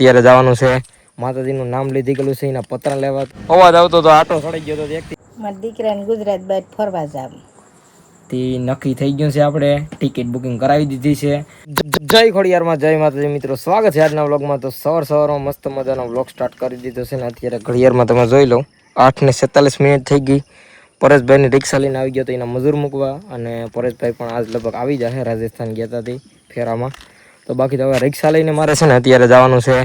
અત્યારે જવાનું છે માતાજીનું નામ લીધી ગયેલું છે એના પતરા લેવા. અવાજ આવતો તો આટો સડી ગયો તો એકથી મારા દીકરાને ગુજરાત બહાર ફરવા જાવ તે નક્કી થઈ ગયું છે. આપણે ટિકિટ બુકિંગ કરાવી દીધી છે. જય ખોડિયારમાં જય માતાજી મિત્રો, સ્વાગત છે આજના વ્લોગમાં. તો સવારમાં મસ્ત મજાનો વ્લોગ સ્ટાર્ટ કરી દીધો છે ને અત્યારે ઘડિયાળમાં તમે જોઈ લો 8:47 થઈ ગઈ. પરેશભાઈની રિક્ષા લઈને આવી ગયો તો એના મજૂર મૂકવા, અને પરેશભાઈ પણ આજ લગભગ આવી જશે, રાજસ્થાન ગયા હતા ફેરામાં. તો બાકી તો હવે રિક્ષા લઈને મારે છે ને અત્યારે જવાનું છે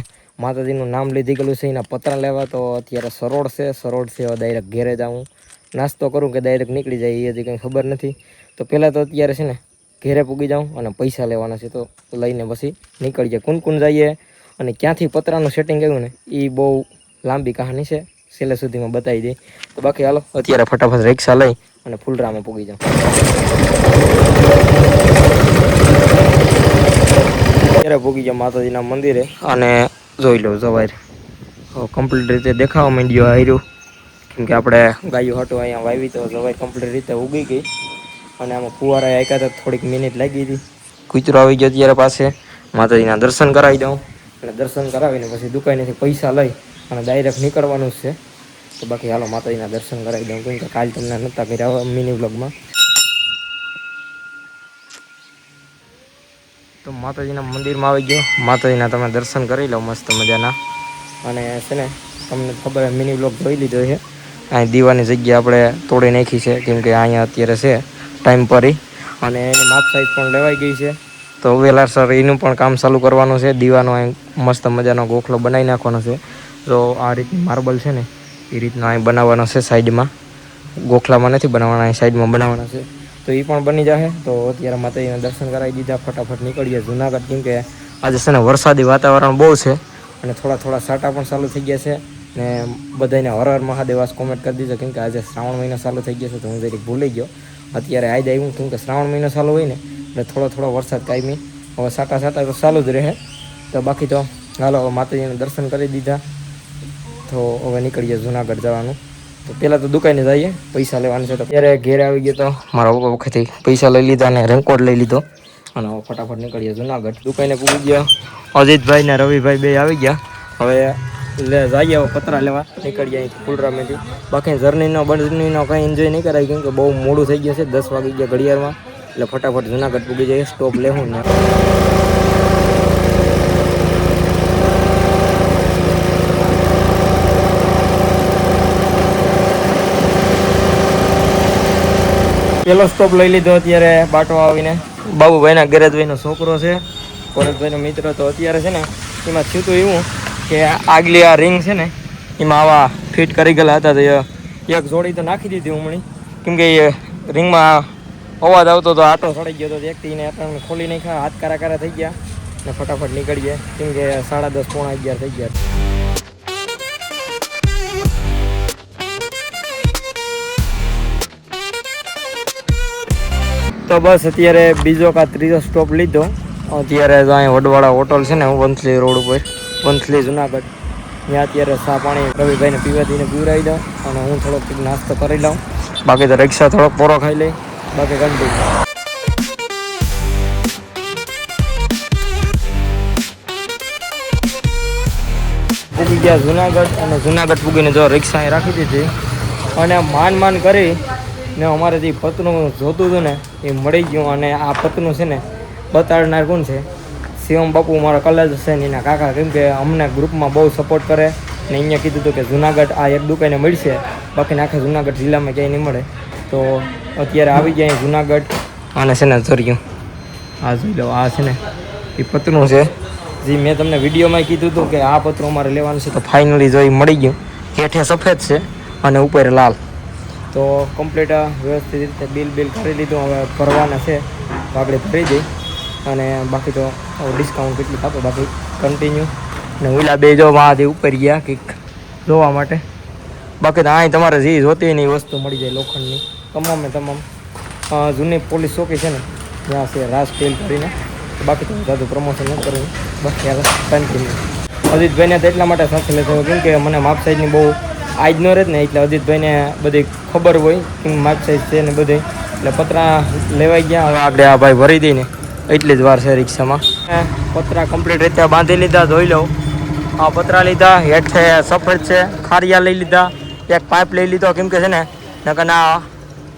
માતાજીનું નામ લીધી ગયેલું છે એના પતરા લેવા. તો અત્યારે સરોડ છે હવે ડાયરેક્ટ ઘેરે જાઉં, નાસ્તો કરું કે ડાયરેક્ટ નીકળી જાય એ હજી કંઈ ખબર નથી. તો પહેલાં તો અત્યારે છે ને ઘેરે પૂગી જાઉં અને પૈસા લેવાના છે, તો લઈને પછી નીકળી જાય. કુન જઈએ અને ક્યાંથી પતરાનું સેટિંગ આવ્યું ને એ બહુ લાંબી કહાની છે, છેલ્લે સુધીમાં બતાવી દઈ. તો બાકી હાલો અત્યારે ફટાફટ રિક્ષા લઈ અને ફૂલરામાં પૂગી જાઉં. અત્યારે પૂગી જાઉં માતાજીના મંદિરે અને જોઈ લો જવાય કમ્પ્લીટ રીતે દેખાવા માંડ્યો હાર્યું, કેમ કે આપણે ગાયો હટો અહીંયા વાવી તો જવાય કમ્પ્લીટ રીતે ઉગી ગઈ. અને આમાં ફુવારા આયકા તો થોડીક મિનિટ લાગી હતી. કૂતરો આવી ગયો અત્યારે પાસે. માતાજીના દર્શન કરાવી દઉં અને દર્શન કરાવીને પછી દુકાનેથી પૈસા લઈ અને ડાયરેક્ટ નીકળવાનું જ છે. તો બાકી હાલો માતાજીના દર્શન કરાવી દઉં, કેમ કે કાલ તમને નહોતા કર્યા મિની વ્લોગમાં. તો માતાજીના મંદિરમાં આવી ગયો. માતાજીના તમે દર્શન કરી લો મસ્ત મજાના. અને છે ને તમને ખબર મિની વ્લોગ જોઈ લીધો છે. અહીં દીવાની જગ્યા આપણે તોડી નાખી છે, કેમ કે અહીંયા અત્યારે છે ટાઈમ પર અને એની માપ સાઈઝ પણ લેવાઈ ગઈ છે. તો વેલા સર એનું પણ કામ ચાલુ કરવાનું છે. દીવાનો અહીં મસ્ત મજાનો ગોખલો બનાવી નાખવાનો છે. તો આ રીતની માર્બલ છે ને એ રીતનો અહીં બનાવવાનો છે. સાઈડમાં ગોખલામાં નથી બનાવવાના, અહીં સાઈડમાં બનાવવાના છે. તો એ પણ બની જશે. તો અત્યારે માતાજીના દર્શન કરાવી દીધા, ફટાફટ નીકળીએ જુનાગઢ, કેમ કે આજે છે ને વરસાદી વાતાવરણ બહુ છે અને થોડા સાટા પણ ચાલુ થઈ ગયા છે. ને બધાને હર હર મહાદેવ કોમેન્ટ કરી દીધો, કેમ કે આજે શ્રાવણ મહિનો ચાલુ થઈ ગયો છે. તો હું જરીક ભૂલી ગયો અત્યારે આજે આવ્યું, કેમ કે શ્રાવણ મહિનો ચાલુ હોય ને એટલે થોડો વરસાદ કાયમી હવે સાટા તો ચાલુ જ રહે. તો બાકી તો હાલો હવે માતાજીને દર્શન કરી દીધા, તો હવે નીકળીએ જુનાગઢ જવાનું. તો પહેલાં તો દુકાને જઈએ, પૈસા લેવાના છે. તો ત્યારે ઘેરે આવી ગયો તો મારા પપ્પા વખતથી પૈસા લઈ લીધા અને રેનકોટ લઈ લીધો અને હવે ફટાફટ નીકળીએ જુનાગઢ. દુકાને પૂગી ગયા. અજીતભાઈ ને રવિભાઈ બે આવી ગયા. હવે જઈએ હવે પતરા લેવા, નીકળીએ અહીં ફૂલરામેથી. બાકી જર્નીનો કંઈ એન્જોય નહીં કરાય, કેમ કે બહુ મોડું થઈ ગયું છે, 10 વાગી ગયા ઘડિયાળમાં. એટલે ફટાફટ જુનાગઢ પૂગી જઈએ, સ્ટોપ લેવું ને પેલો સ્ટોપ લઈ લીધો. અત્યારે બાટો આવીને બાબુભાઈના ગેરેજભાઈનો છોકરો છે, પરેશભાઈનો મિત્ર. તો અત્યારે છે ને એમાં થયું હતું એવું કે આગલી આ રિંગ છે ને એમાં આવા ફિટ કરી ગયેલા હતા. તો એક જોડી તો નાખી દીધી હમણાં, કેમ કે એ રિંગમાં અવાજ આવતો તો આટો સડી ગયો તો એકથી એને આપણને ખોલી નાખ્યા, હાથ કારા થઈ ગયા ને ફટાફટ નીકળીએ, કેમ કે 10:30 પોણા 11 થઈ ગયા. તો બસ અત્યારે બીજો કા ત્રીજો સ્ટોપ લીધો. અત્યારે અહીં વડવાળા હોટલ છે ને વંથલી રોડ ઉપર, વંથલી જુનાગઢ, ત્યાં અત્યારે ચા પાણી રવિભાઈને પીવાથીને પીવડાવી દઉં અને હું થોડોક નાસ્તો કરી લઉં. બાકી તો રિક્ષા થોડોક પોરો ખાઈ લઈ, બાકી કન્ટિન્યુ. પૂગી ગયા જુનાગઢ અને જુનાગઢ પૂગીને જો રિક્ષા અહીં રાખી દીધી અને માન કરી ને અમારે જે પતનું જોતું હતું ને એ મળી ગયું. અને આ પતનું છે ને બતાડનાર કોણ છે? શિવમ બાપુ, મારા કલેજ છે ને એના કાકા, કેમ કે અમને ગ્રુપમાં બહુ સપોર્ટ કરે ને અહીંયા કીધું હતું કે જુનાગઢ આ એક દુકાને મળશે, બાકીને આખા જુનાગઢ જિલ્લામાં ક્યાંય નહીં મળે. તો અત્યારે આવી ગયા જુનાગઢ. આને છે ને જર્યું આ જોઈ લો, આ છે ને એ પતરું છે જે મેં તમને વિડીયોમાં કીધું હતું કે આ પતરું અમારે લેવાનું છે. તો ફાઇનલી જો એ મળી ગયું. હેઠે સફેદ છે અને ઉપર લાલ. તો કમ્પ્લીટ વ્યવસ્થિત રીતે બિલ કરી લીધું. હવે ભરવાના છે તો આપણે ભરી દઈ અને બાકી તો ડિસ્કાઉન્ટ કેટલું આપો, બાકી કન્ટિન્યુ. ને ઓલા બે જો વાંથી ઉપર ગયા કંઈક જોવા માટે. બાકી તો અહીં તમારે જે જોતી એની વસ્તુ મળી જાય લોખંડની તમામ. જૂની પોલીસ ચોકી છે ને ત્યાં છે રાજ સ્ટીલ કરીને. બાકી તો જાદુ પ્રમોશન ન કરવું, બાકી હવે કન્ટિન્યુ. અજીતભાઈને તો એટલા માટે સાથે લેતો, કેમ કે મને માપ સાઈઝની બહુ આજ ન રહે ને, એટલે અજીતભાઈને બધી ખબર હોય કે માપ સાઈઝ છે ને બધી. એટલે પતરા લેવાઈ ગયા. હવે આપણે આ ભાઈ ભરી દઈને એટલી જ વાર છે રિક્ષામાં. પતરા કમ્પ્લીટ રીતે બાંધી લીધા, ધોઈ લઉં આ પતરા લીધા, હેઠે સફેદ છે, ખારિયા લઈ લીધા, એક પાઇપ લઈ લીધો કેમ કે છે ને નકર ના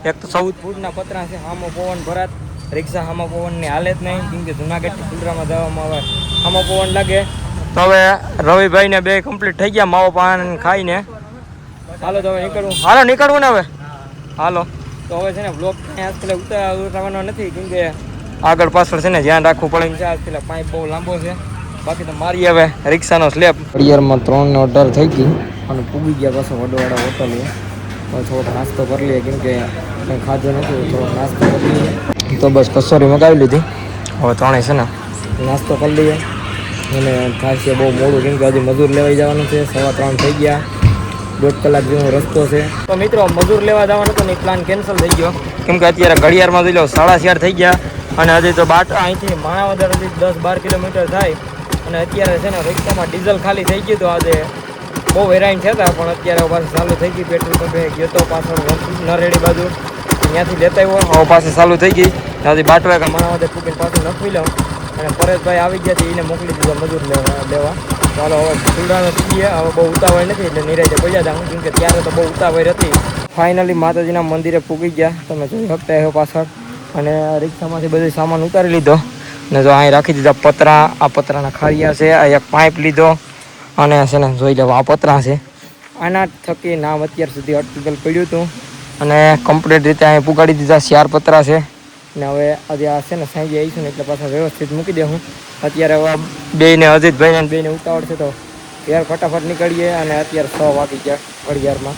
એક તો 14 ફૂટના પતરા છે, હામો પવન ભરાત, રિક્ષા હામો પવનની હાલે જ નહીં કેમ કે જુનાગઢથી ફુલરામાં જવામાં આવે હામો પવન લાગે. તો હવે રવિભાઈને બે કમ્પ્લીટ થઈ ગયા માવો પાન ખાઈને. હાલો તો હવે નીકળવું, હાલો નીકળવું ને હવે, હાલો. તો હવે છે ને બ્લોગ આજકાલ ઉતારવાનો નથી કેમ કે આગળ પાછળ છે ને ધ્યાન રાખવું પડે છે. આજકાલ પાઇપ બહુ લાંબો છે. બાકી તો મારી હવે રિક્ષાનો સ્લેબ ઘડિયાળમાં 3:18 થઈ ગઈ અને પૂગી ગયા પાછો વડવાડા હોટલ. થોડોક નાસ્તો કરી લઈએ કેમ કે કંઈ ખાધો નથી, થોડોક નાસ્તો કરી લઈએ. તો બસ કસોરી મગાવી લીધી. હવે ત્રણેય છે ને નાસ્તો કરી લઈએ અને થાય છે બહુ મોડું કેમ કે હજી મજૂર લેવાઈ જવાનું છે. 3:15 થઈ ગયા, 1.5 કલાક જેવો રસ્તો છે. તો મિત્રો મજૂર લેવા જવાનો તો નહીં, પ્લાન કેન્સલ થઈ ગયો કેમ કે અત્યારે ઘડિયાળમાં જોઈ લો 4:30 થઈ ગયા અને હજી તો અહીંથી માણાવદર હજી 10-12 કિલોમીટર થાય. અને અત્યારે છે ને રિક્ષામાં ડીઝલ ખાલી થઈ ગયું તો આજે બહુ હેરાન થયા પણ અત્યારે પાછું ચાલુ થઈ ગઈ. પેટ્રોલ પંપે ગયો તો પાછળ નરેડી બાજુ ત્યાંથી લેતા આવ્યો, હવે પાછી ચાલુ થઈ ગઈ. ત્યાંથી બાટવા કે માણાવદર પૂકીને પાછું નખવી લઉં અને પરેશભાઈ આવી ગયા એને મોકલી દીધો મજૂર લેવા. ચાલો હવે ચૂડાનો થઈ ગયા, હવે બહુ ઉતાવળ નથી એટલે નિરાજે પડ્યા હતા કેમ કે ત્યારે તો બહુ ઉતાવળ હતી. ફાઇનલી માતાજીના મંદિરે પૂગી ગયા, તમે જોઈ શકતા હો પાછળ. અને રિક્ષામાંથી બધું સામાન ઉતારી લીધો ને જો અહીં રાખી દીધા પતરા. આ પતરાના ખારિયા છે, આ એક પાઇપ લીધો અને છે ને જોઈ લો આ પતરા છે. આના થકી નામ અત્યાર સુધી અટકેલ પડ્યું હતું અને કમ્પ્લીટ રીતે અહીં પુગાડી દીધા. 4 પતરા છે ને હવે આજે આ છે ને સાંજે આવીશું ને એટલે પાછા વ્યવસ્થિત મૂકી દે. હું અત્યારે હવે બેને અજીતભાઈને બેને ઉતાવળ છે તો ઘેર ફટાફટ નીકળીએ અને અત્યારે 6 વાગી ગયા ઘડિયાળમાં.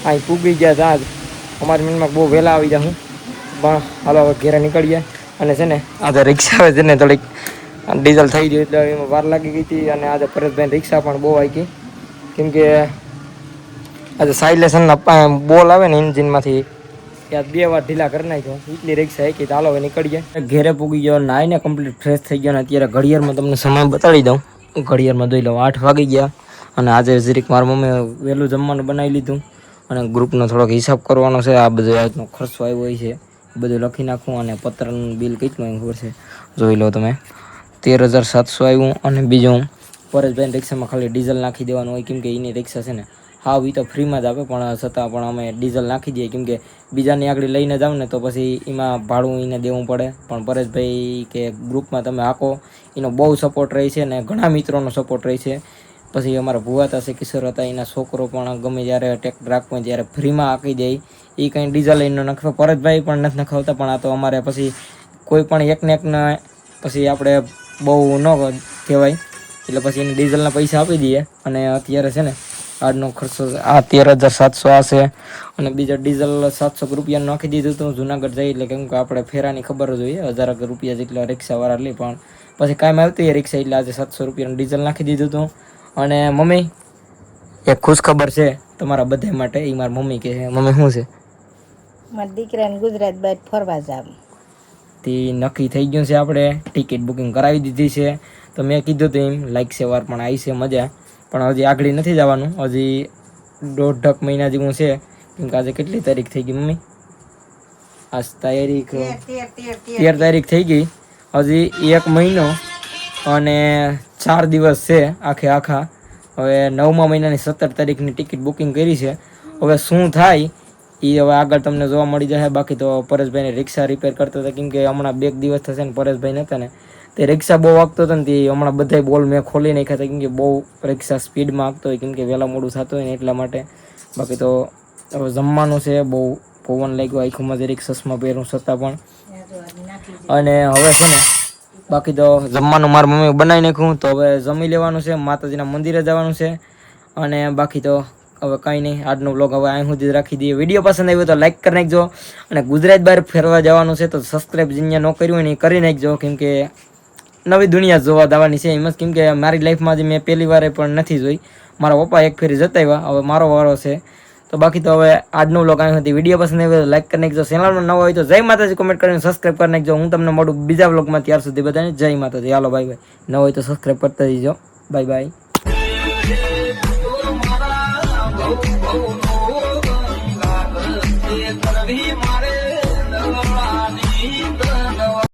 અહીં પૂગી ગયા ત્યાં જ અમારી મિલમાં બહુ વહેલા આવી જાઉં પણ હાલો હવે ઘેરે નીકળીએ. અને છે ને આજે રિક્ષા આવે છે ને થોડીક ડીઝલ થઈ ગયું એટલે એમાં વાર લાગી ગઈ હતી. અને આજે પરેશભાઈ રિક્ષા પણ બહુ આવી ગઈ કેમ કે આજે સાઇલેશનના બોલ આવે ને એન્જિનમાંથી ત્યાં 2 વાર ઢીલા કરી નાખ્યો એટલી રિક્ષા આવી. ચાલો હવે નીકળીએ. ઘેરે પૂગી ગયો, નાઈને કમ્પ્લીટ ફ્રેશ થઈ ગયો. અને અત્યારે ઘડિયાળમાં તમને સમય બતાવી દઉં. ઘડિયાળમાં જોઈ લઉં 8 વાગી ગયા. અને આજે જરીક મારી મમ્મીએ વહેલું જમવાનું બનાવી લીધું અને ગ્રુપનો થોડોક હિસાબ કરવાનો છે. આ બધો આજનો ખર્ચો આવ્યો હોય છે બધું લખી નાખું. અને પત્રનું બિલ કેટલું ખબર છે જોઈ લો તમે, 13,700 આવ્યું. અને બીજું પરેશભાઈ રિક્ષામાં ખાલી ડીઝલ નાખી દેવાનું હોય કેમ કે એની રિક્ષા છે ને હા એ તો ફ્રીમાં જ આપે પણ છતાં પણ અમે ડીઝલ નાખી દઈએ કેમ કે બીજાની આગળ લઈને જાવ ને તો પછી એમાં ભાડું એને દેવું પડે. પણ પરેશભાઈ કે ગ્રુપમાં તમે આખો એનો બહુ સપોર્ટ રહે છે અને ઘણા મિત્રોનો સપોર્ટ રહે છે. પછી અમારા ભુવાતા છે કિશોર હતા, એના છોકરો પણ ગમે જ્યારે ટ્રેક્ટર રાખવું ત્યારે ફ્રીમાં આપી દે. એ કંઈ ડીઝલ લઈને નખાવે, પરેશભાઈ પણ નથી નખાવતા પણ આ તો અમારે પછી કોઈ પણ એકને પછી આપણે બહુ ન કહેવાય એટલે પછી એને ડીઝલના પૈસા આપી દઈએ. અને અત્યારે છે ને આજનો ખર્ચો આ 13,700 આ છે. અને બીજા ડીઝલ 700 રૂપિયાનું નાખી દીધું હતું જુનાગઢ જઈ એટલે કેમ કે આપણે ફેરાની ખબર જ હોય 1000 રૂપિયા જેટલા રિક્ષાવાળા લે પણ પછી કાંઈ આવતી રિક્ષા એટલે આજે 700 રૂપિયાનું ડીઝલ નાખી દીધું હતું. અને મમ્મી એક ખુશ ખબર છે તમારા બધા માટે, એ મારી મમ્મી કહે છે. મમ્મી શું છે? મારા દીકરાને ગુજરાત બહાર ફરવા જાવ તે નક્કી થઈ ગયું છે. આપણે ટિકિટ બુકિંગ કરાવી દીધી છે. તો મેં કીધું તો એમ લાઈક છે વાર પણ આવી છે મજા પણ હજી આગળ નથી જવાનું. હજી 1.5 મહિના જેવું છે કેમ કે આજે કેટલી તારીખ થઈ ગઈ મમ્મી? આજ તારીખ 13 તારીખ થઈ ગઈ. હજી 1 મહિનો અને 4 દિવસ છે આખા. હવે 9મા મહિનાની 17 તારીખની ટિકિટ બુકિંગ કરી છે. હવે શું થાય એ હવે આગળ તમને જોવા મળી જશે. બાકી તો પરેશભાઈને રિક્ષા રિપેર કરતા હતા કેમ કે હમણાં 2 દિવસ થશે ને પરેશભાઈ નહોતા ને તે રિક્ષા બહુ વાગતો હતો ને તે હમણાં બધા બોલ મેં ખોલી નાખ્યા હતા કેમ કે બહુ રિક્ષા સ્પીડમાં આગતો હોય કેમ કે વહેલા મોડું થતું હોય ને એટલા માટે. બાકી તો હવે જમવાનું છે, બહુ પવન લાગ્યો આખુંમાં જરીક ચશ્મા પહેરું છતાં પણ. અને હવે છે ને બાકી તો જમવાનું મારી મમ્મી બનાવી નાખ્યું તો હવે જમી લેવાનું છે, માતાજીના મંદિરે જવાનું છે. અને બાકી તો હવે કાંઈ નહીં. આજનો બ્લોગ હવે અહીં સુધી રાખી દઈએ. વિડીયો પસંદ આવ્યો તો લાઈક કરી નાખજો. અને ગુજરાત બહાર ફરવા જવાનું છે તો સબસ્ક્રાઈબ જેને ન કર્યું હોય ને એ કરી નાખજો કેમ કે નવી દુનિયા જોવા જવાની છે એમ જ. કેમ કે મારી લાઈફમાં જે મેં પહેલી વાર પણ નથી જોઈ. મારા પપ્પા એક ફેરી જતા આવ્યા, હવે મારો વારો છે. તો બાકી તો હવે આજનો બ્લોગ અહીં સુધી. વિડીયો પસંદ આવ્યો તો લાઈક કરી નાખજો. ચેનલમાં નવો હોય તો જય માતાજી કોમેન્ટ કરીને સબસ્ક્રાઈબ કરી નાખજો. હું તમને મળું બીજા બ્લોગમાં, ત્યાર સુધી બધાને જય માતાજી. હાલો બાય બાય. ન હોય તો સબસ્ક્રાઈબ કરતા જજો. Bye bye.